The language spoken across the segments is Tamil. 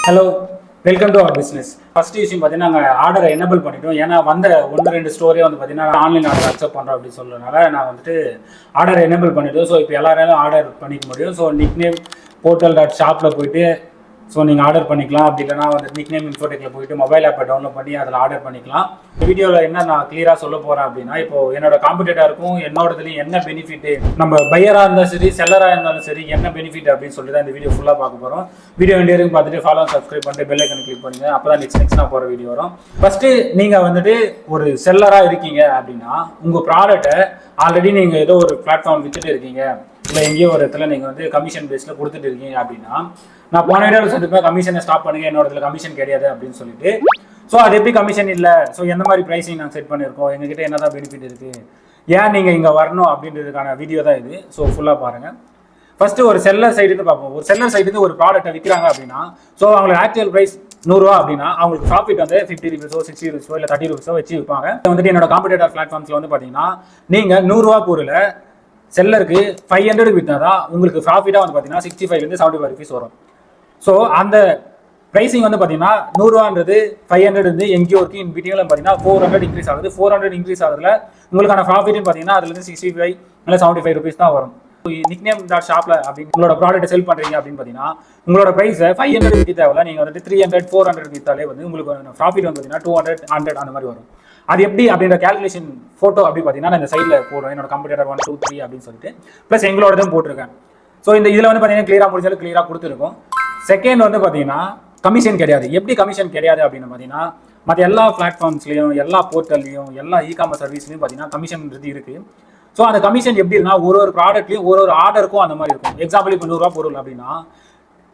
Hello, welcome to our business. First விஷயம் பார்த்தீங்கன்னா நாங்கள் ஆர்டரை எனேபிள் பண்ணிட்டோம். ஏன்னா வந்த ரெண்டு ஸ்டோரியே வந்து பார்த்தீங்கன்னா ஆன்லைன் ஆர்டர் அக்செப்ட் பண்ணுறோம் அப்படின்னு சொல்கிறதுனால நான் வந்துட்டு ஆர்டரை எனேபிள் பண்ணிட்டோம். ஸோ இப்போ எல்லாராலும் ஆர்டர் பண்ணிக்க முடியும். ஸோ நிக்நேம் portal.shopல போயிட்டு ஸோ நீங்கள் ஆர்டர் பண்ணிக்கலாம். அப்படி இல்லைனா வந்து நிக்நேம் இன்ஃபோடெக்கில் போயிட்டு மொபைல் ஆப்பை டவுன்லோட் பண்ணி அதில் ஆர்டர் பண்ணிக்கலாம். வீடியோவில் என்ன நான் கிளியராக சொல்ல போகிறேன் அப்படின்னா, இப்போ என்னோட காம்படிட்டருக்கும் என்னோடதுலையும் என்ன பெனிஃபிட், நம்ம பையராக இருந்தாலும் சரி செல்லராக இருந்தாலும் சரி என்ன பெனிஃபிட் அப்படின்னு சொல்லி தான் இந்த வீடியோ ஃபுல்லாக பார்க்க போகிறோம். வீடியோ வேண்டியவரைக்கும் பார்த்துட்டு ஃபாலோ சப்ஸ்கிரைப் பண்ணிட்டு பெல் ஐக்கன் கிளிக் பண்ணுங்க. அப்போ தான் நெக்ஸ்ட் நான் போகிற வீடியோ வரும். ஃபஸ்ட்டு நீங்கள் வந்துட்டு ஒரு செல்லராக இருக்கீங்க அப்படின்னா உங்கள் ப்ராடக்ட்டை ஆல்ரெடி நீங்கள் ஏதோ ஒரு பிளாட்ஃபார்ம் வித்துட்டு இருக்கீங்க, இல்லை எங்கேயோ ஒரு இடத்துல நீங்கள் வந்து கமிஷன் பேஸில் கொடுத்துட்டு இருக்கீங்க அப்படின்னா, நான் போன வீடியோவில் சொல்லிருப்பேன் கமிஷனை ஸ்டாப் பண்ணுங்க, என்னோட இதில் கமிஷன் கிடையாது அப்படின்னு சொல்லிட்டு. ஸோ அது எப்படி கமிஷன் இல்லை, ஸோ எந்த மாதிரி ப்ரைஸிங் நாங்கள் செட் பண்ணியிருக்கோம், எங்ககிட்ட என்ன தான் பெனிஃபிட் இருக்குது, ஏன் நீங்கள் இங்கே வரணும் அப்படின்றதுக்கான வீடியோ தான் இது. ஸோ ஃபுல்லாக பாருங்கள். ஃபஸ்ட்டு ஒரு செல்லர் சைடுக்கு பார்ப்போம். ஒரு செல்லர் சைடுக்கு ஒரு ப்ராடக்ட்டை விற்கிறாங்க அப்படின்னா, ஸோ அவங்களுக்கு ஆக்சுவல் ப்ரைஸ் 100 ரூபா அப்படின்னா அவங்களுக்கு ப்ராஃபிட் வந்து 50 ரூபீஸோ 60 ரூபீஸோ இல்லை 30 ரூபீஸோ வச்சு விற்பாங்க. வந்துட்டு என்னோட காம்படிட்டர் பிளாட்ஃபார்ம்ஸில் வந்து பார்த்தீங்கன்னா நீங்கள் 100 ரூபா பொருள் செல்லருக்கு 500 விற்றாதான் உங்களுக்கு ப்ராஃபிட்டாக வந்து பார்த்தீங்கன்னா 65 75 ரூபீஸ் வரும். ஸோ அந்த ப்ரைஸிங் வந்து பார்த்தீங்கன்னா 100 ரூபான்றது 500 இருந்து எங்கேயோ இருக்கு. இன் பிட்வீனில் பார்த்தீங்கன்னா 400 இன்க்ரீஸ் ஆகுது. 400 இன்க்ரீஸ் ஆகுதுல உங்களுக்கான ப்ராஃபிட்னு பார்த்தீங்கன்னா அதுலேருந்து 65 இல்லை 75 ரூபீஸ் தான் வரும். Nikname.shopல அப்படின்னு உங்களோட ப்ராடக்ட் செல் பண்ணுறீங்க அப்படின்னு பார்த்தீங்கன்னா உங்களோட ப்ரைஸை 500 விற்க தேவையில்ல, நீங்கள் வந்துட்டு 300 400 விற்றாலே வந்து உங்களுக்கு ப்ராஃபிட் வந்து பார்த்தீங்கன்னா 200 100 அந்த மாதிரி வரும். அது எப்படி அப்படின்ற கேல்குலேஷன் ஃபோட்டோ அப்படி பார்த்தீங்கன்னா நான் இந்த சைடில் போடுறேன். என்னோட கம்ப்யூட்டர் 1 2 3 அப்படின்னு சொல்லிட்டு ப்ளஸ் எங்களோடதும் போட்டிருக்கேன். ஸோ இந்த இதில் வந்து பார்த்தீங்கன்னா கிளியராக முடிச்சாலும் கிளியராக கொடுத்துருக்கோம். செகண்ட் வந்து பார்த்தீங்கன்னா கமிஷன் கிடையாது. எப்படி கமிஷன் கிடையாது அப்படின்னு பார்த்தீங்கன்னா மற்ற எல்லா பிளாட்ஃபார்ம்ஸ்லையும் எல்லா போர்ட்டல்லையும் எல்லா இ-காமர்ஸ் சர்வீஸ்லையும் பார்த்தீங்கன்னா கமிஷன்றது இருக்குது. ஸோ அந்த கமிஷன் எப்படி இருக்குன்னா ஒரு ப்ராடக்ட்லையும் ஒரு ஆர்டருக்கும் அந்த மாதிரி இருக்கும். எக்ஸாம்பிள் இப்போ 100 ரூபா பொருள் அப்படின்னா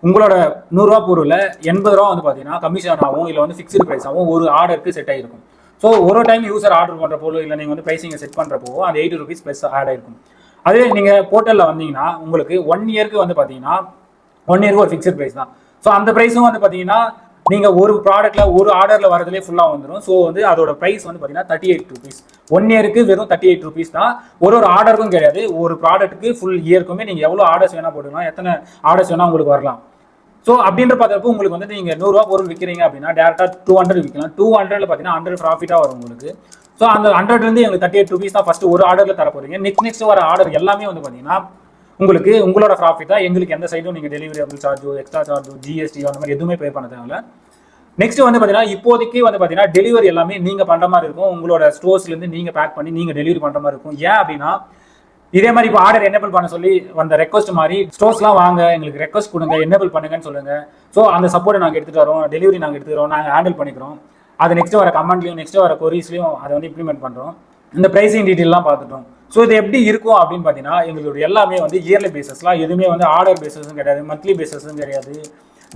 உங்களோட 100 ரூபா பொருள் 80 ரூபா வந்து பார்த்தீங்கன்னா கமிஷன் ஆகும், இல்லை வந்து ஃபிக்ஸ்டு ப்ரைஸ் ஆகும், ஒரு ஆர்டருக்கு செட் ஆகிருக்கும். ஸோ ஒரு டைம் யூசர் ஆர்டர் பண்ணுறப்போ இல்லை நீங்கள் வந்து ப்ரைஸிங்கை செட் பண்ணுறப்போ அந்த 80 ரூபீஸ் ப்ளஸ் ஆட் ஆகிருக்கும். அதே நீங்கள் போர்ட்டலில் வந்தீங்கன்னா உங்களுக்கு 1 இயருக்கு வந்து பார்த்தீங்கன்னா 1 இயருக்கு ஒரு ஃபிக்ஸ்ட் ப்ரைஸ் தான். ஸோ அந்த ப்ரைஸும் வந்து பார்த்தீங்கன்னா நீங்கள் ஒரு ப்ராடக்ட்டில் ஒரு ஆர்டரில் வரதுலேயே ஃபுல்லாக வந்துடும். ஸோ வந்து அதோட ப்ரைஸ் வந்து பார்த்தீங்கன்னா 38 ரூபீஸ். 1 இயருக்கு வெறும் 38 ரூபீஸ் தான். ஒரு ஆர்டருக்கும் கிடையாது. ஒரு ப்ராடக்ட்டுக்கு ஃபுல் இயருக்குமே நீங்கள் எவ்வளோ ஆர்டர்ஸ் வேணால் போட்டுக்கலாம், எத்தனை ஆர்டர்ஸ் வேணால் உங்களுக்கு வரலாம். ஸோ அப்படின்ற பார்க்குறப்போ உங்களுக்கு வந்து நீங்கள் 100 ரூபா பொருள் விற்கிறீங்க அப்படின்னா டேரெக்டாக 200 விற்கலாம். 200 பார்த்தீங்கன்னா 100 ப்ராஃபிட்டாக வரும் உங்களுக்கு. ஸோ அந்த 100லேருந்து எங்களுக்கு 38 ரூபீஸ் தான் ஃபஸ்ட்டு ஒரு ஆர்டரில் தர போகிறீங்க. நெக்ஸ்ட் வர ஆர்டர் எல்லாமே வந்து பார்த்தீங்கன்னா உங்களுக்கு உங்களோட ப்ராஃபிட் தான். எங்களுக்கு எந்த சைடும் நீங்கள் டெலிவரி சார்ஜோ எக்ஸ்ட்ரா சார்ஜோ ஜிஎஸ்டி அந்த மாதிரி எதுவுமே பே பண்ண தேவையில்ல. நெக்ஸ்ட் வந்து பார்த்தீங்கன்னா இப்போதைக்கு வந்து பார்த்தீங்கன்னா டெலிவரி எல்லாமே நீங்கள் பண்ணுற மாதிரி இருக்கும். உங்களோட ஸ்டோர்ஸ்லேருந்து நீங்கள் பேக் பண்ணி நீங்கள் டெலிவரி பண்ணுற மாதிரி இருக்கும். ஏன் அப்படின்னா இதே மாதிரி இப்போ ஆர்டர் எனேபிள் பண்ண சொல்லி வந்த ரெக்வஸ்ட் மாதிரி ஸ்டோர்ஸ்லாம் வாங்க எங்களுக்கு ரெக்வஸ்ட் கொடுங்க, எனேபிள் பண்ணுங்கன்னு சொல்லுங்கள். ஸோ அந்த சப்போர்ட்டை நாங்கள் எடுத்துகிட்டு வரோம், டெலிவரி நாங்கள் எடுத்துக்கிறோம், நாங்கள் ஹேண்டில் பண்ணிக்கிறோம். அது நெக்ஸ்ட் வர கமெண்ட்லையும் நெக்ஸ்ட் வர கொரீஸ்லையும் அதை வந்து இம்ப்ளிமெண்ட் பண்ணுறோம். இந்த ப்ரைஸிங் டீட்டெயிலாம் பார்த்துட்டோம். ஸோ இது எப்படி இருக்கும் அப்படின்னு பார்த்தீங்கன்னா எங்களுடைய எல்லாமே வந்து இயர்லி பேசஸ்லாம், எதுவுமே வந்து ஆர்டர் பேசஸும் கிடையாது, மந்த்லி பேசஸும் கிடையாது,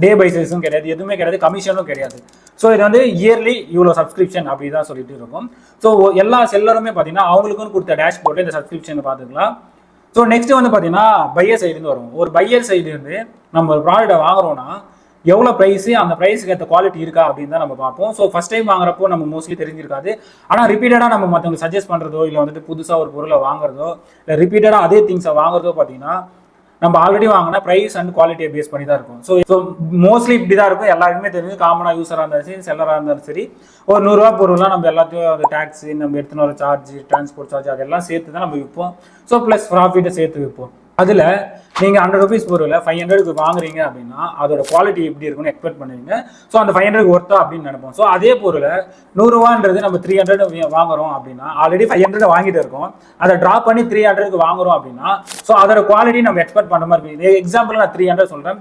டே பைசஸும் கிடையாது, எதுவுமே கிடையாது, கமிஷனும் கிடையாது. ஸோ இது வந்து இயர்லி இவ்வளோ சப்ஸ்கிரிப்ஷன் அப்படி தான் சொல்லிட்டு இருக்கும். ஸோ எல்லா செல்லருமே பார்த்தீங்கன்னா அவங்களுக்குன்னு கொடுத்த டேஷ்போர்ட்டில் இந்த சப்ஸ்கிரிப்ஷனை பார்த்துக்கலாம். ஸோ நெக்ஸ்ட் வந்து பார்த்தீங்கன்னா பையர் சைடுலேருந்து வரும். ஒரு பையர் சைடுலேருந்து நம்ம ஒரு ப்ராடக்ட்டை வாங்குறோம்னா எவ்வளோ ப்ரைஸு, அந்த ப்ரைஸுக்கு ஏற்ற குவாலிட்டி இருக்கா அப்படின்னு தான் நம்ம பார்ப்போம். ஸோ ஃபஸ்ட் டைம் வாங்குறப்போ நம்ம மோஸ்ட்லி தெரிஞ்சிருக்காது. ஆனால் ரிப்பீட்டடாக நம்ம மற்றவங்க சஜஸ்ட் பண்ணுறதோ இல்லை வந்துட்டு புதுசாக ஒரு பொருளை வாங்குறதோ இல்லை ரிப்பீட்டடாக அதே திங்ஸை வாங்குறதோ பார்த்தீங்கன்னா நம்ம ஆல்ரெடி வாங்கினா ப்ரைஸ் அண்ட் குவாலிட்டியை பேஸ் பண்ணி தான் இருக்கும். ஸோ மோஸ்ட்லி இப்படி தான் இருக்கும். எல்லாருக்குமே தெரிஞ்சு காமனாக யூஸராக இருந்தாலும் சரி செல்லராக இருந்தாலும் சரி ஒரு 100 ரூபா பொருள்லாம் நம்ம எல்லாத்தையும் அந்த டேக்ஸு நம்ம எடுத்துன்னு வர சார்ஜ் டிரான்ஸ்போர்ட் சார்ஜ் அதெல்லாம் சேர்த்து தான் நம்ம விற்போம். ஸோ ப்ளஸ் ப்ராஃபிட்டை சேர்த்து விற்போம். அதில் நீங்கள் 100 ரூபீஸ் பொருள் 500க்கு வாங்குறீங்க அப்படின்னா அதோட குவாலிட்டி எப்படி இருக்குன்னு எக்ஸ்பெக்ட் பண்ணுவீங்க. ஸோ அந்த 500க்கு ஒர்த்தா அப்படின்னு நினைப்போம். ஸோ அதே பொருள் 100 ரூபான்றது நம்ம 300 வாங்குறோம் அப்படின்னா ஆல்ரெடி 500 வாங்கிட்டு இருக்கோம், அதை ட்ராப் பண்ணி 300க்கு வாங்குறோம் அப்படின்னா ஸோ அதோட குவாலிட்டி நம்ம எக்ஸ்பெக்ட் பண்ண மாதிரி இருக்குது. எக்ஸாம்பிள் நான் 300 சொல்கிறேன்.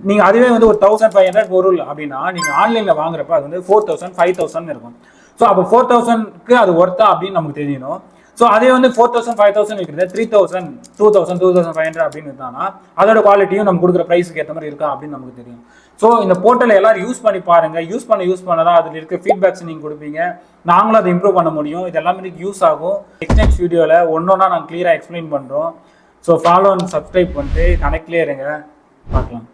நீங்கள் அதுவே வந்து ஒரு 1500 பொருள் அப்படின்னா நீங்கள் ஆன்லைனில் வாங்குறப்ப அது வந்து 4000 5000 இருக்கும். ஸோ அப்போ 4000க்கு அது ஒர்த்தா அப்படின்னு நமக்கு தெரியணும். ஸோ அதே வந்து 4000 5000 விற்கிறது 3000 2000 2500 அப்படின்னு இருந்தாங்கன்னா அதோட குவாலிட்டியும் நம்ம கொடுக்குற ப்ரைஸுக்கு ஏற்ற மாதிரி இருக்கா அப்படின்னு நமக்கு தெரியும். ஸோ இந்த போர்ட்டலை எல்லாரும் யூஸ் பண்ணி பாருங்கள். யூஸ் பண்ண தான் அதில் இருக்க ஃபீட்பேக்ஸ் நீங்கள் கொடுப்பீங்க, நாங்களும் அதை இம்ப்ரூவ் பண்ண முடியும். இது எல்லாமே யூஸ் ஆகும். நெக்ஸ்ட் வீடியோவில் ஒன்றா நாங்கள் கிளியராக எக்ஸ்பிளைன் பண்ணுறோம். ஸோ ஃபாலோ அண்ட் சப்ஸ்கிரைப் பண்ணிட்டு கனெக்ட்லேயே இருங்க, பார்க்கலாம்.